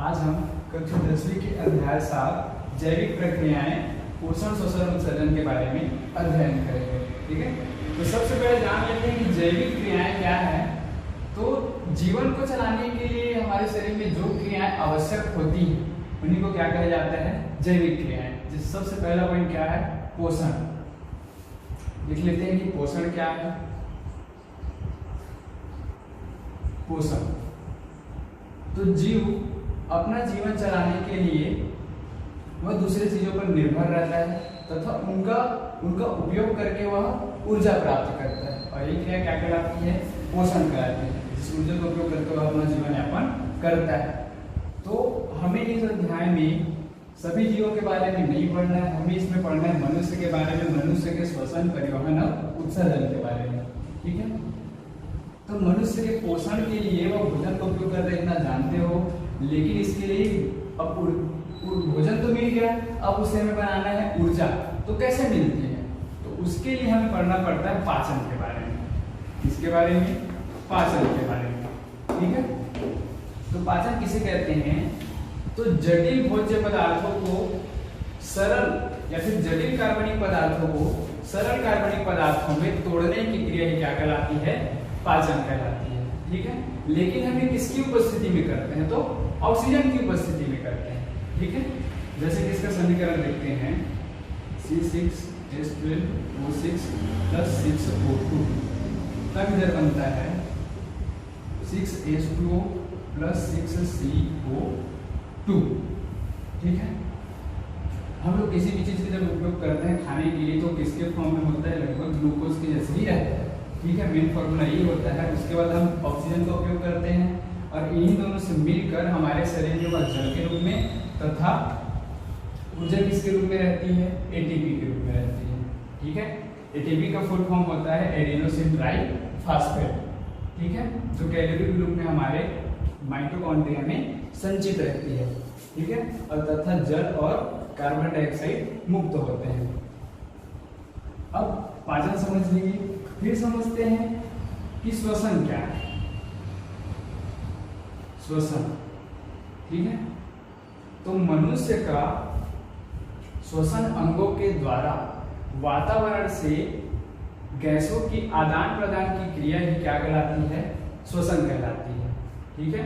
आज हम कक्षा 10वीं के अध्याय 7 जैविक प्रक्रियाएं पोषण शोषण उत्सर्जन के बारे में अध्ययन करेंगे। ठीक है, तो सबसे पहले जान लेते हैं कि जैविक क्रियाएं क्या है। तो जीवन को चलाने के लिए हमारे शरीर में जो क्रियाएं आवश्यक होती हैं उन्हीं को क्या कहा जाता है, जैविक क्रियाएं। जिस सबसे पहला पॉइंट क्या है, पोषण। लिख लेते हैं कि पोषण क्या है। पोषण तो जीव अपना जीवन चलाने के लिए वह दूसरे चीजों पर निर्भर रहता है तथा उनका उपयोग करके वह ऊर्जा प्राप्त करता है, और ये क्रिया क्या कहलाती है, पोषण कहलाती है। जिस ऊर्जा का उपयोग करके वह अपना जीवन यापन करता है। तो हमें इस अध्याय में सभी जीवों के बारे में नहीं पढ़ना है, हमें इसमें पढ़ना है मनुष्य के बारे में, मनुष्य के श्वसन, परिवहन और उत्सर्जन के बारे में। ठीक है, तो मनुष्य के पोषण के लिए वह भोजन का उपयोग करते इतना जानते हो, लेकिन इसके लिए अब भोजन तो मिल गया, अब उसे हमें बनाना है ऊर्जा। तो कैसे मिलती है, तो उसके लिए हमें पढ़ना पड़ता है पाचन के बारे में। इसके बारे में, पाचन के बारे में। ठीक है, तो पाचन किसे कहते हैं, तो जटिल भोज्य पदार्थों को सरल या फिर जटिल कार्बनिक पदार्थों को सरल कार्बनिक पदार्थों में तोड़ने की क्रिया ही क्या कहलाती है, पाचन कहलाती है। ठीक है, लेकिन हम ये किसकी उपस्थिति में करते हैं, तो ऑक्सीजन की उपस्थिति में करते हैं। ठीक है, जैसे कि इसका समीकरण देखते हैं, C6H12O6 + 6O2, तब इधर बनता है 6H2O + 6CO2। ठीक है, हम लोग किसी भी चीज की जब उपयोग करते हैं खाने के लिए तो किसके फॉर्म में होता है, लगभग ग्लूकोज के जैसे ही रहता है। ठीक है, मेन फॉर्मूला यही होता है। उसके बाद हम ऑक्सीजन का उपयोग करते हैं और इन्हीं दोनों से मिलकर हमारे शरीर में वह जल के रूप में तथा ऊर्जा किसके रूप में रहती है, एटीपी के रूप में रहती है। ठीक है, एटीपी का फुल फॉर्म होता है एडेनोसिन ट्राइफॉस्फेट। ठीक है, जो कैलोरी के रूप में हमारे माइटोकॉन्ड्रिया में संचित रहती है। ठीक है, और तथा जल और कार्बन डाइऑक्साइड मुक्त होते हैं। अब पाचन समझ लीजिए, फिर समझते हैं कि श्वसन क्या है। श्वसन, ठीक है, तो मनुष्य का श्वसन अंगों के द्वारा वातावरण से गैसों की आदान प्रदान की क्रिया ही क्या कहलाती है, श्वसन कहलाती है। ठीक है,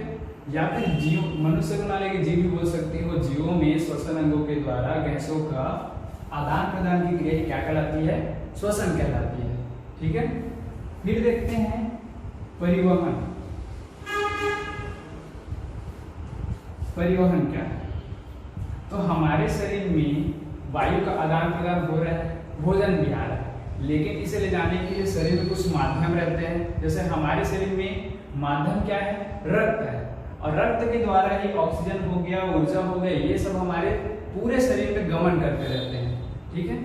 या फिर जीव, मनुष्य को ना लेके जीव भी बोल सकते हो, जीवों में श्वसन अंगों के द्वारा गैसों का आदान प्रदान की क्रिया क्या कहलाती है, श्वसन कहलाती है। ठीक है, फिर देखते हैं परिवहन। परिवहन क्या है, तो हमारे शरीर में वायु का आदान प्रदान हो रहा है, भोजन भी आ रहा है, लेकिन इसे ले जाने के लिए शरीर में कुछ माध्यम रहते हैं। जैसे हमारे शरीर में माध्यम क्या है, रक्त है, और रक्त के द्वारा ही ऑक्सीजन हो गया, ऊर्जा हो गया, ये सब हमारे पूरे शरीर में गमन करते रहते हैं। ठीक है,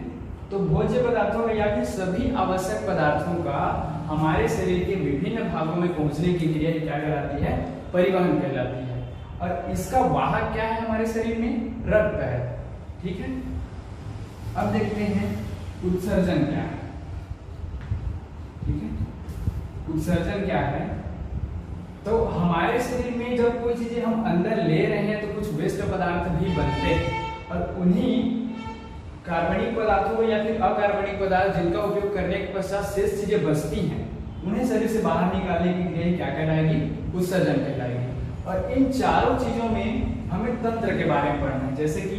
तो भोज्य पदार्थों का या फिर सभी आवश्यक पदार्थों का हमारे शरीर के विभिन्न भागों में पहुंचने की क्रिया क्या कहलाती है, परिवहन कहलाती है। और इसका वाहक क्या है हमारे शरीर में, रक्त है। ठीक है, अब देखते हैं उत्सर्जन क्या है। ठीक है, उत्सर्जन क्या है, तो हमारे शरीर में जब कोई चीजें हम अंदर ले रहे हैं तो कुछ वेस्ट पदार्थ भी बनते हैं, और उन्हीं कार्बनिक पदार्थों को या फिर अकार्बनिक पदार्थ जिनका उपयोग करने के पश्चात शेष चीजें बचती हैं, उन्हें शरीर से बाहर निकालने की क्रिया क्या कहलाएगी, उत्सर्जन कहलाएगी। और इन चारों चीजों में हमें तंत्र के बारे में पढ़ना है, जैसे कि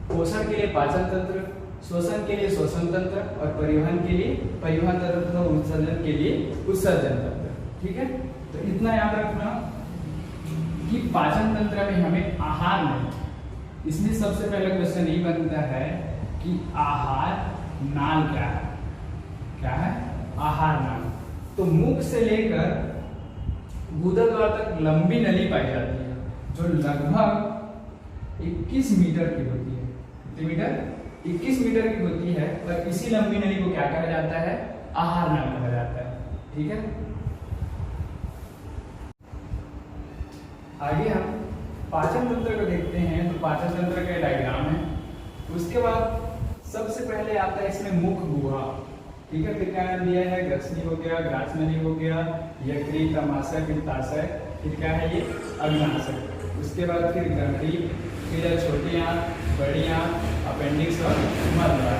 पोषण के लिए पाचन तंत्र, श्वसन के लिए श्वसन तंत्र, और परिवहन के लिए परिवहन तंत्र, और उत्सर्जन के लिए उत्सर्जन तंत्र। ठीक है, तो इतना याद रखना कि पाचन तंत्र में हमें आहार नहीं, इसमें सबसे पहला क्वेश्चन ये बनता है कि आहार नाल क्या है। क्या है, आहार नाल। तो मुख से लेकर गुदा द्वार तक लंबी नली पाई जाती है, जो लगभग 21 मीटर की होती है। कितने मीटर, 21 मीटर की होती है, और इसी लंबी नली को क्या कहा जाता है, आहार नाल कहा जाता है। ठीक है, आगे हम पाचन तंत्र को देखते हैं। तो पाचन तंत्र का डायग्राम है। उसके बाद सबसे पहले आता है इसमें मुख गुहा। ठीक है, फिर क्या दिया है, ग्रसनी हो गया, ग्रासनली हो गया, यकृत, अमाशय, पित्ताशय, फिर क्या है ये अग्नाशय। उसके बाद फिर ग्रहणी, फिर छोटी आंत, बड़ी आंत, अपेंडिक्स और मलद्वार।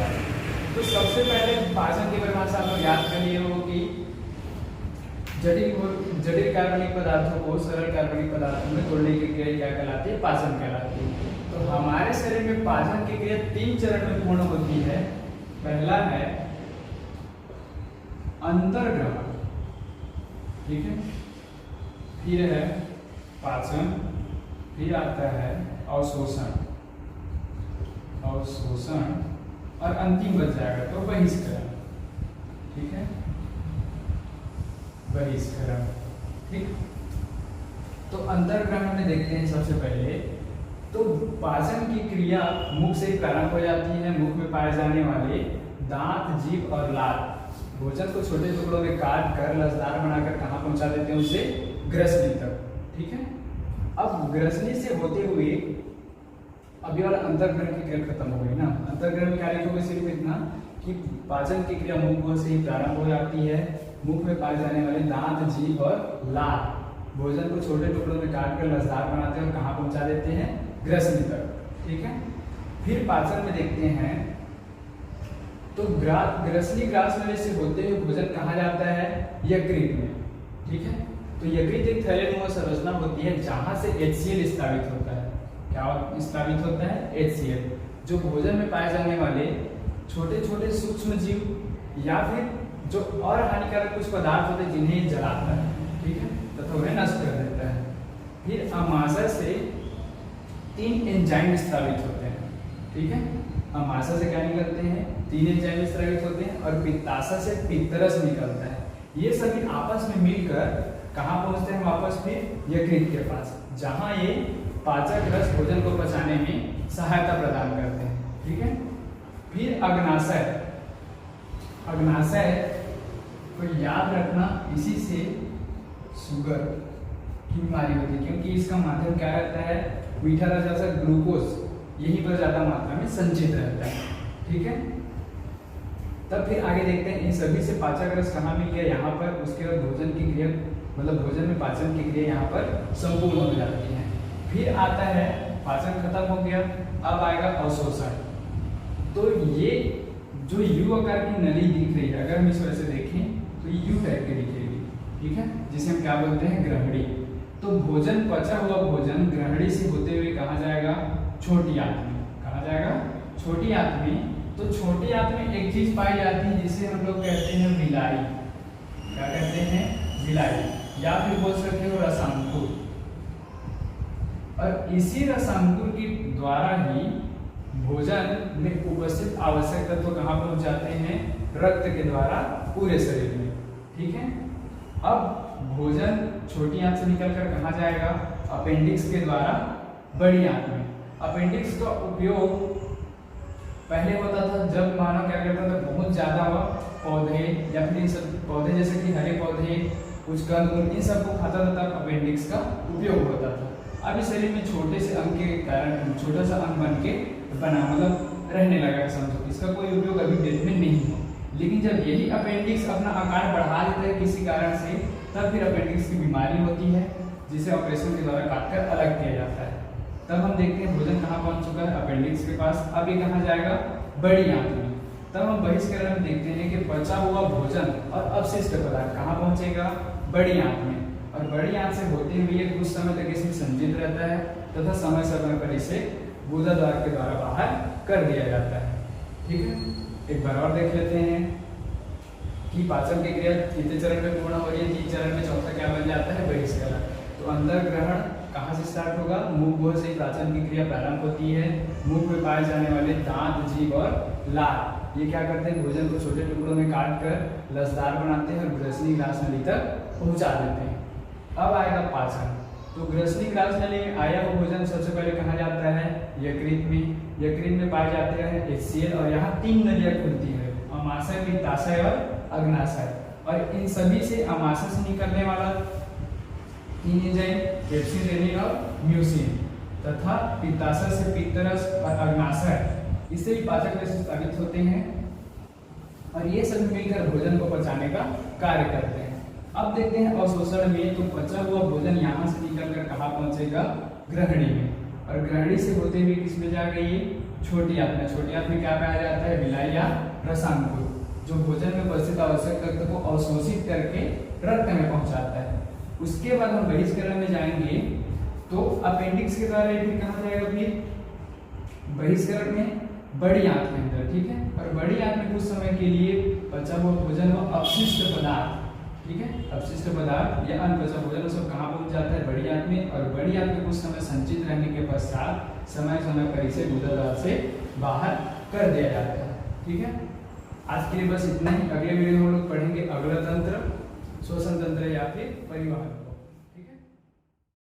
तो सबसे पहले पाचन की परिभाषा आप लोग याद कर लिए हो कि जटिल कार्बनिक पदार्थों को सरल कार्बनिक पदार्थों में तोड़ने की क्रिया क्या कहलाती है? पाचन कहलाती है। तो हमारे शरीर में पाचन की क्रिया 3 चरण में पूर्ण होती है। पहला है अंतर्ग्रहण, ठीक है, फिर है पाचन, फिर आता है अवशोषण, और अंतिम बच जाएगा तो बहिष्करण, ठीक है, बहिष्करण, ठीक। तो अंतर्ग्रहण में देखते हैं सबसे पहले। तो पाचन की क्रिया मुख से प्रारंभ हो जाती है। मुख में पाए जाने वाले दांत, जीभ और लार भोजन को छोटे टुकड़ों में काट कर लसदार बनाकर कहाँ पहुंचा देते हैं? उसे ग्रसनी तक, ठीक है। अब ग्रसनी से होते हुए अब ये वाला अंतर्ग्रहण की क्रिया खत्म हो गई ना। अंतर्ग्रहण में क्या लिखोगे? सिर्फ इतना कि पाचन की क्रिया मुख से ही प्रारंभ हो जाती है। मुख में पाए जाने वाले दांत, जीभ और लार भोजन को छोटे टुकड़ों में काट कर लसदार बनाते हैं और कहाँ पहुंचा देते हैं? ग्रसनी तक, ठीक है। फिर पाचन में देखते हैं तो ग्रसनी ग्रास नली से होते हुए भोजन कहाँ जाता है? यकृत में, ठीक है। तो यकृत एक थैलेनुमा संरचना होती है जहां से HCl स्रावित होता है। क्या स्रावित होता है? HCl, जो भोजन में पाए जाने वाले छोटे छोटे सूक्ष्म जीव या फिर जो और हानिकारक कुछ पदार्थ होते हैं जिन्हें जलाता है, ठीक है, तथा उन्हें नष्ट कर देता है। फिर अमाशय से 3 एंजाइम स्रावित होते हैं, ठीक है। अमाशय से क्या निकलते हैं? 3 एंजाइम स्रावित होते हैं और पित्ताशय से पित्तरस निकलता है। ये सभी आपस में मिलकर कहाँ पहुंचते हैं? वापस फिर यकृत के पास, जहां ये पाचक रस भोजन को पचाने में सहायता प्रदान करते हैं, ठीक है। फिर अग्नाशय को याद रखना, इसी से शुगर की बीमारी होती है क्योंकि इसका माध्यम क्या रहता है? मीठा रस जैसा ग्लूकोज यहीं पर ज्यादा मात्रा में संचित रहता है, ठीक है। तब फिर आगे देखते हैं इन सभी से पाचक रस कहाँ मिल गया? यहाँ पर। उसके बाद भोजन की क्रिया मतलब भोजन में पाचन की क्रिया यहाँ पर संपूर्ण हो जाती है। फिर आता है पाचन खत्म हो गया, अब आएगा अवशोषण। तो ये जो यू आकार की नली दिख रही है, अगर हम इस वजह से देखें तो ये यू टाइप की दिखेगी, ठीक है, जिसे हम क्या बोलते हैं? ग्रहणी। तो भोजन, पचा हुआ भोजन ग्रहणी से होते हुए कहाँ जाएगा? छोटी आंत में। कहाँ जाएगा? छोटी आंत में। तो छोटी आंत में एक चीज पाई जाती है जिसे हम लोग कहते हैं विलाई। क्या कहते हैं? विलाई, या फिर बोल सकते हो रसांकुर। और इसी रसांकुर के द्वारा ही भोजन में उपस्थित आवश्यक तत्व कहाँ पहुंच जाते हैं? रक्त के द्वारा पूरे शरीर में, ठीक है। अब भोजन छोटी आंत से निकलकर कहाँ जाएगा? अपेंडिक्स के द्वारा बड़ी आंत में। अपेंडिक्स का उपयोग पहले होता था जब मानव क्या करता था? बहुत ज्यादा पौधे या फिर इन सब पौधे जैसे कि हरे पौधे, कुछ कंदमूल, इन सबको खाता था, तब अपेंडिक्स का उपयोग होता था। अब इस शरीर में छोटे से अंग के कारण छोटा सा अंग बन के बना मतलब रहने लगा, समझो। इसका कोई उपयोग अभी डेट में नहीं हो। लेकिन जब यही अपेंडिक्स अपना आकार बढ़ा देता है किसी कारण से, तब फिर अपेंडिक्स की बीमारी होती है जिसे ऑपरेशन के द्वारा काटकर अलग किया जाता है। तब हम देखते हैं भोजन कहाँ पहुंच चुका है? अपेंडिक्स के पास। अब ये कहाँ जाएगा? बड़ी आंत में। तब हम बहिष्करण में देखते हैं कि बचा हुआ भोजन और अवशिष्ट पदार्थ कहाँ पहुंचेगा? बड़ी आंत में। और बड़ी आंत से होते हुए कुछ समय तक इसमें संचित रहता है तथा समय समय पर इसे गुदा द्वार के द्वारा बाहर कर दिया जाता है, ठीक है। एक बार और देख लेते हैं कि पाचन की क्रिया कितने चरण में पूर्ण हो रही है? 3 चरण में। चौथा क्या बन जाता है? बहिष्करण। तो अंतर्ग्रहण कहाँ से स्टार्ट होगा? मुख गुहा से पाचन की क्रिया प्रारंभ होती है। मुख में पाए जाने वाले दांत, जीभ और लार ये क्या करते हैं? भोजन को छोटे टुकड़ों में काट कर लसदार बनाते हैं और ग्रसनी ग्रास नली तक पहुंचा देते हैं। अब आएगा पाचन। तो ग्रसनी ग्रास नली में आया हुआ भोजन सबसे पहले कहाँ जाता है? यकृत में। यकृत में पाए जाते हैं HCl और यहाँ 3 नलियाँ खुलती है, अमाशय, पित्ताशय और अग्नाशय। और इन सभी से अमाशय से निकलने वाला 3 एंजाइम पेप्सिन, रेनिन और म्यूसिन तथा पित्ताशय से पित्तरस और अग्नाशय इससे भी पाचक रस स्रावित होते हैं और ये सभी मिलकर भोजन को पचाने का कार्य करते हैं। अब देखते हैं अवशोषण में। तो पचा हुआ भोजन यहाँ से निकलकर कहाँ पहुंचेगा? ग्रहणी में, और ग्रहणी से होते हुए किस में जा गई ये छोटी आंत में। छोटी आंत में क्या पाया जाता है, विलाई या रसांकुर, जो भोजन में उपस्थित आवश्यक तत्व को अवशोषित करके रक्त में पहुंचाता है। उसके बाद हम बहिष्करण में जाएंगे तो अपेंडिक्स के द्वारा फिर कहाँ जाएगा, फिर बहिष्करण में बड़ी आंत के अंदर, ठीक है। और बड़ी आंत में कुछ समय के लिए बचा हुआ भोजन व अपशिष्ट पदार्थ, ठीक है, अपशिष्ट पदार्थ या अनपचा भोजन सब कहाँ पहुंच जाता है, बड़ी आंत में। और बड़ी आंत में कुछ समय संचित रहने के पश्चात समय समय पर इसे गुदाद्वार से बाहर कर दिया जाता है, ठीक है। आज के लिए बस इतना ही। अगले वीडियो में हम लोग पढ़ेंगे अग्र तंत्र, श्वसन तंत्र या फिर परिवहन।